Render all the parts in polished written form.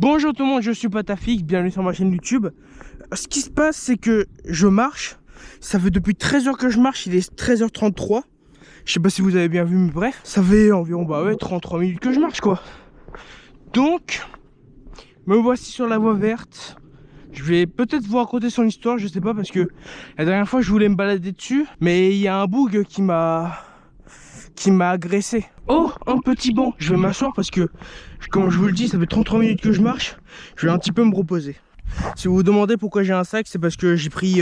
Bonjour tout le monde, je suis Patafix, bienvenue sur ma chaîne YouTube. Ce qui se passe, c'est que je marche. Ça fait depuis 13 h que je marche, il est 13h33. Je sais pas si vous avez bien vu, mais bref. Ça fait environ 33 minutes que je marche, quoi. Donc, me voici sur la voie verte. Je vais peut-être vous raconter son histoire, je sais pas, parce que la dernière fois je voulais me balader dessus, mais il y a un boug qui m'a agressé. Oh, un petit banc. Je vais m'asseoir parce que, comme je vous le dis, ça fait 33 minutes que je marche. Je vais un petit peu me reposer. Si vous vous demandez pourquoi j'ai un sac, c'est parce que j'ai pris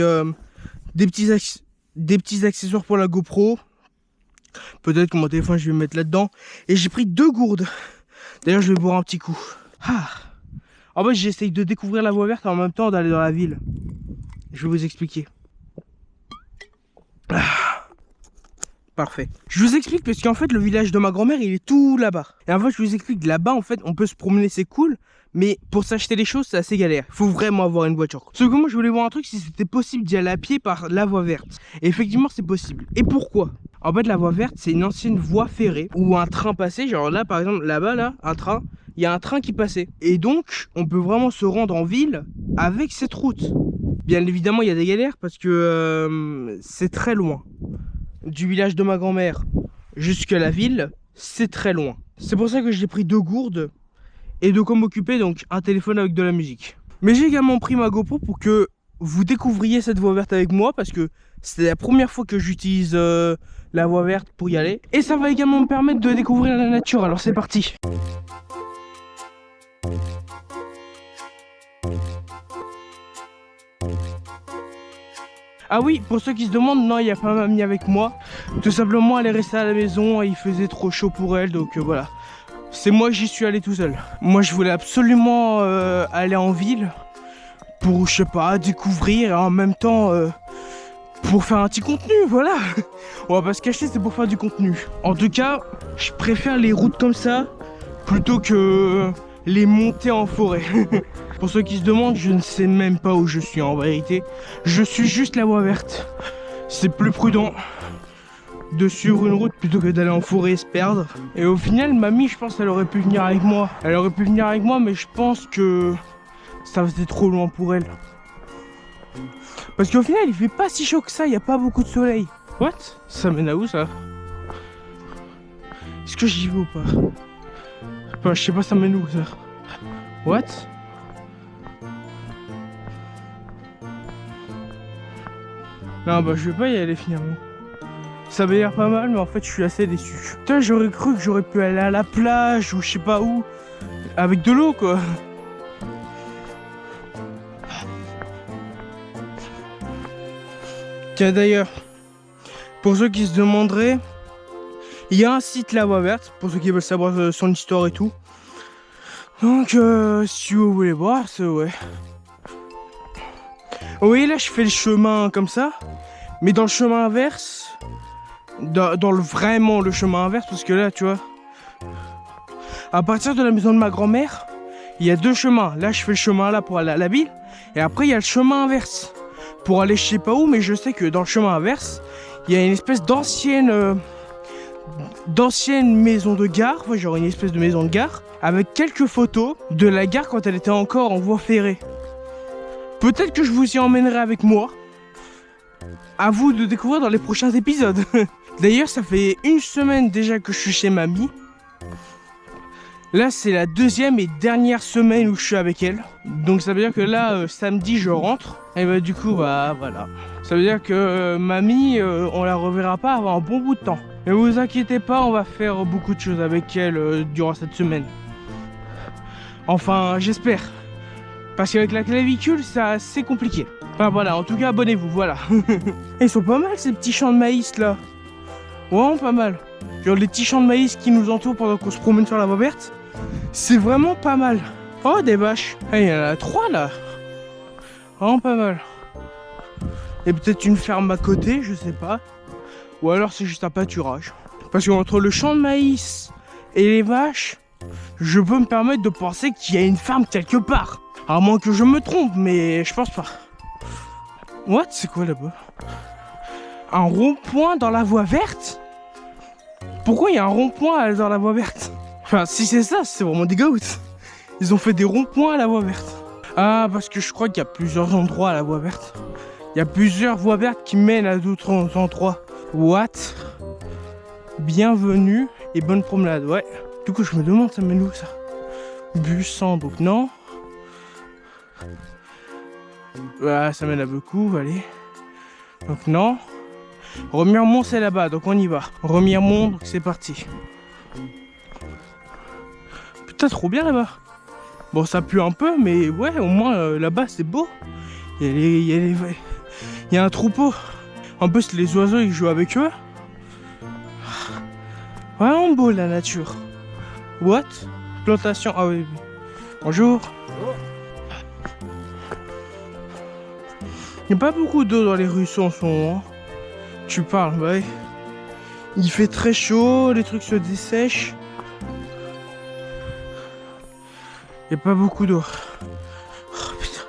des petits accessoires pour la GoPro. Peut-être que mon téléphone, je vais me mettre là-dedans. Et j'ai pris 2 gourdes. D'ailleurs, je vais boire un petit coup. En fait, j'essaye de découvrir la voie verte en même temps d'aller dans la ville. Je vais vous expliquer. Parfait. Je vous explique parce qu'en fait le village de ma grand-mère il est tout là-bas. Et en fait je vous explique, là-bas en fait on peut se promener, c'est cool. Mais pour s'acheter les choses c'est assez galère. Il faut vraiment avoir une voiture. Sauf que moi je voulais voir un truc, si c'était possible d'y aller à pied par la voie verte. Et effectivement c'est possible. Et pourquoi? En fait la voie verte c'est une ancienne voie ferrée où un train passait. Genre là par exemple là-bas là, un train. Il y a un train qui passait. Et donc on peut vraiment se rendre en ville avec cette route. Bien évidemment il y a des galères parce que c'est très loin. Du village de ma grand-mère jusqu'à la ville, c'est très loin. C'est pour ça que j'ai pris 2 gourdes et de quoi m'occuper, donc un téléphone avec de la musique. Mais j'ai également pris ma GoPro pour que vous découvriez cette voie verte avec moi, parce que c'est la première fois que j'utilise la voie verte pour y aller. Et ça va également me permettre de découvrir la nature, alors c'est parti. Ah oui, pour ceux qui se demandent, non, il n'y a pas mamie avec moi. Tout simplement, elle est restée à la maison et il faisait trop chaud pour elle, donc voilà. C'est moi, j'y suis allé tout seul. Moi, je voulais absolument aller en ville pour, je sais pas, découvrir et en même temps pour faire un petit contenu, voilà. On va pas se cacher, c'est pour faire du contenu. En tout cas, je préfère les routes comme ça plutôt que les montées en forêt. Pour ceux qui se demandent, je ne sais même pas où je suis en vérité. Je suis juste la voie verte. C'est plus prudent de suivre une route plutôt que d'aller en forêt et se perdre. Et au final, mamie, je pense qu'elle aurait pu venir avec moi. Elle aurait pu venir avec moi, mais je pense que ça faisait trop loin pour elle. Parce qu'au final, il fait pas si chaud que ça, il n'y a pas beaucoup de soleil. What? Ça mène à où ça? Est-ce que j'y vais ou pas? Enfin, je sais pas, ça mène où ça? What? Non bah je vais pas y aller finalement. Ça m'a l'air pas mal mais en fait je suis assez déçu. Putain, j'aurais cru que j'aurais pu aller à la plage ou je sais pas où. Avec de l'eau quoi. Tiens d'ailleurs, pour ceux qui se demanderaient, il y a un site La Voie Verte, pour ceux qui veulent savoir son histoire et tout. Donc si vous voulez voir, c'est ouais. Vous voyez là je fais le chemin comme ça. Mais dans le chemin inverse, vraiment le chemin inverse, parce que là, tu vois, à partir de la maison de ma grand-mère, il y a 2 chemins. Là, je fais le chemin là pour aller à la ville, et après, il y a le chemin inverse pour aller je sais pas où, mais je sais que dans le chemin inverse, il y a une espèce d'ancienne maison de gare, ouais, genre une espèce de maison de gare, avec quelques photos de la gare quand elle était encore en voie ferrée. Peut-être que je vous y emmènerai avec moi. À vous de découvrir dans les prochains épisodes. D'ailleurs, ça fait 1 semaine déjà que je suis chez mamie. Là, c'est la 2e et dernière semaine où je suis avec elle. Donc ça veut dire que là, samedi, je rentre. Et bah du coup, bah voilà. Ça veut dire que mamie, on la reverra pas avant un bon bout de temps. Mais vous inquiétez pas, on va faire beaucoup de choses avec elle durant cette semaine. Enfin, j'espère. Parce qu'avec la clavicule, c'est assez compliqué. Enfin voilà, en tout cas, abonnez-vous, voilà. Ils sont pas mal ces petits champs de maïs là. Vraiment pas mal. Genre les petits champs de maïs qui nous entourent pendant qu'on se promène sur la voie verte. C'est vraiment pas mal. Oh, des vaches. Ah, il y en a 3 là. Vraiment pas mal. Et peut-être une ferme à côté, je sais pas. Ou alors c'est juste un pâturage. Parce qu'entre le champ de maïs et les vaches, je peux me permettre de penser qu'il y a une ferme quelque part. À moins que je me trompe, mais je pense pas. What? C'est quoi là-bas? Un rond-point dans la voie verte? Pourquoi il y a un rond-point dans la voie verte? Enfin, si c'est ça, c'est vraiment dégoût. Ils ont fait des ronds-points à la voie verte. Ah, parce que je crois qu'il y a plusieurs endroits à la voie verte. Il y a plusieurs voies vertes qui mènent à d'autres endroits. What? Bienvenue et bonne promenade, ouais. Du coup, je me demande, ça mène où ça? Bus sans doute, non? Ah, ça mène à beaucoup, allez. Donc non. Remiremont, c'est là-bas, donc on y va. Remiremont, donc c'est parti. Putain, trop bien là-bas. Bon, ça pue un peu, mais ouais, au moins là-bas, c'est beau. Il y a un troupeau. En plus, les oiseaux, ils jouent avec eux. Vraiment beau, la nature. What? Plantation. Ah oui. Bonjour. Il n'y a pas beaucoup d'eau dans les ruisseaux en ce moment. Tu parles, bah oui. Il fait très chaud, les trucs se dessèchent. Il n'y a pas beaucoup d'eau. Oh putain.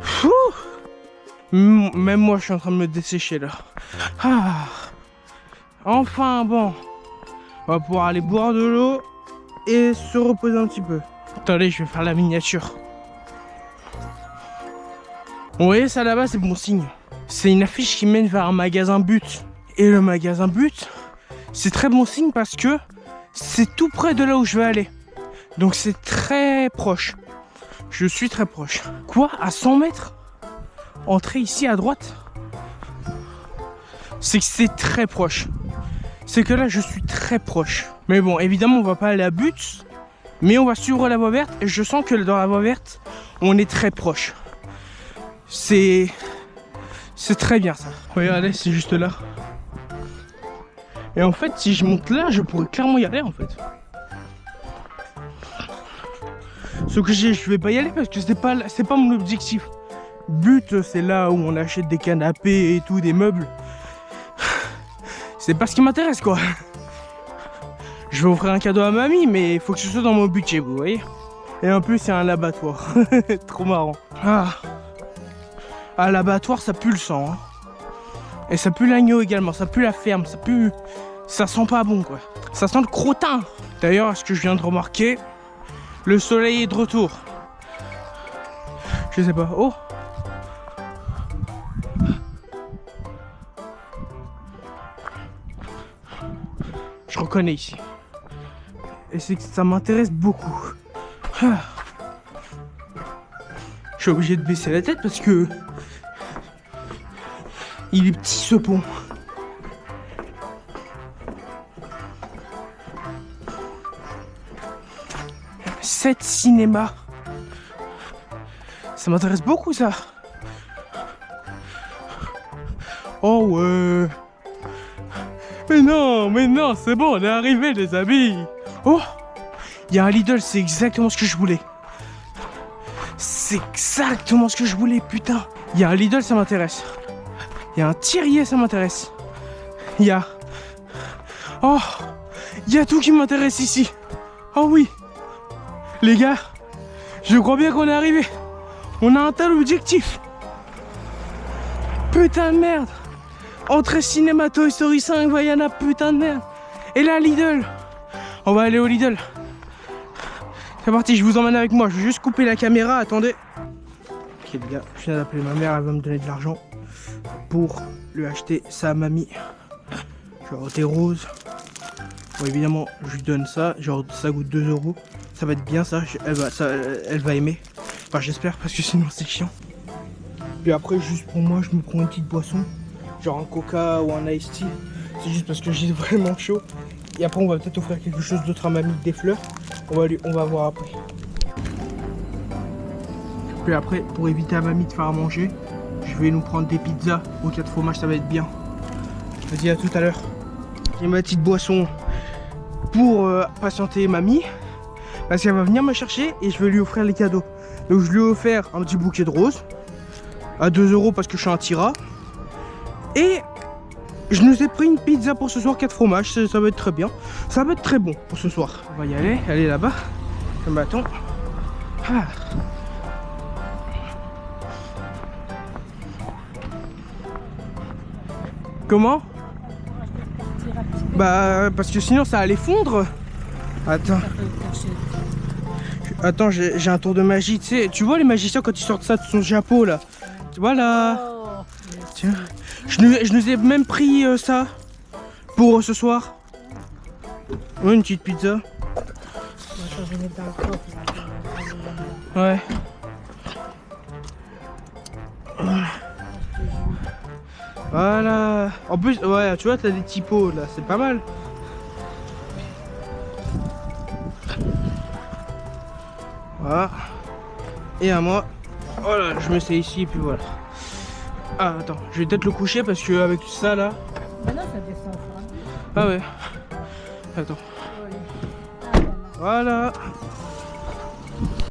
Fou. Même moi, je suis en train de me dessécher là. Ah. Enfin, bon. On va pouvoir aller boire de l'eau et se reposer un petit peu. Attendez, je vais faire la miniature. Vous voyez ça là-bas, c'est bon signe. C'est une affiche qui mène vers un magasin But. Et le magasin But, c'est très bon signe parce que c'est tout près de là où je vais aller. Donc c'est très proche. Je suis très proche. Quoi? À 100 mètres? Entrer ici à droite? C'est que c'est très proche. C'est que là, je suis très proche. Mais bon, évidemment, on va pas aller à But. Mais on va suivre la voie verte. Et je sens que dans la voie verte, on est très proche. C'est très bien ça. Regardez, c'est juste là. Et en fait, si je monte là, je pourrais clairement y aller en fait. Sauf que je vais pas y aller parce que c'est pas mon objectif. But, c'est là où on achète des canapés et tout, des meubles. C'est pas ce qui m'intéresse quoi. Je vais offrir un cadeau à mamie, mais il faut que ce soit dans mon budget, vous voyez. Et en plus, c'est un abattoir. Trop marrant. Ah. À l'abattoir, ça pue le sang. Hein. Et ça pue l'agneau également, ça pue la ferme, ça pue... Ça sent pas bon quoi. Ça sent le crottin. D'ailleurs, ce que je viens de remarquer, le soleil est de retour. Je sais pas. Oh. Je reconnais ici. Et c'est que ça m'intéresse beaucoup. Ah. Je suis obligé de baisser la tête parce que... Il est petit ce pont. Cette cinéma. Ça m'intéresse beaucoup ça. Oh ouais. Mais non, c'est bon, on est arrivé les amis. Oh, il y a un Lidl, c'est exactement ce que je voulais. C'est exactement ce que je voulais, putain. Il y a un Lidl, ça m'intéresse. Il y a un Thirier, ça m'intéresse. Il y a... Oh, il y a tout qui m'intéresse ici. Oh oui. Les gars, je crois bien qu'on est arrivé. On a un tel objectif. Putain de merde. Entrée cinéma Toy Story 5, Vaiana, putain de merde. Et là, Lidl. On va aller au Lidl. C'est parti, je vous emmène avec moi. Je vais juste couper la caméra, attendez. Ok les gars, je viens d'appeler ma mère, elle va me donner de l'argent pour lui acheter sa mamie. Genre des roses. Bon évidemment, je lui donne ça, genre ça coûte 2 €. Ça va être bien ça, elle va aimer. Enfin j'espère parce que sinon c'est chiant. Puis après juste pour moi, je me prends une petite boisson. Genre un coca ou un iced tea. C'est juste parce que j'ai vraiment chaud. Et après on va peut-être offrir quelque chose d'autre à mamie, des fleurs. On va voir après. Puis après, pour éviter à mamie de faire à manger, je vais nous prendre des pizzas au 4 fromages, ça va être bien. Je te dis à tout à l'heure. J'ai ma petite boisson pour patienter mamie. Parce qu'elle va venir me chercher et je vais lui offrir les cadeaux. Donc je lui ai offert un petit bouquet de roses. À 2 € parce que je suis un tira. Et je nous ai pris une pizza pour ce soir, 4 fromages, ça va être très bien. Ça va être très bon pour ce soir. On va y aller, elle est là-bas. Le bâton. Ah. Comment? Bah parce que sinon ça allait fondre. Attends. Attends, j'ai un tour de magie, tu sais. Tu vois les magiciens quand ils sortent ça de son chapeau là. Voilà. Oh. Tiens. Je nous ai même pris ça pour ce soir. Ouais, une petite pizza. Moi, je vais mettre dans le coffre. Ouais. Voilà. En plus, ouais, tu vois, t'as des typos là, c'est pas mal. Voilà. Et à moi. Voilà, je me sais ici et puis voilà. Ah, attends, je vais peut-être le coucher parce que avec ça là. Maintenant, ça descend. Ça. Ah ouais. Attends. Oui. Ah, Voilà. voilà.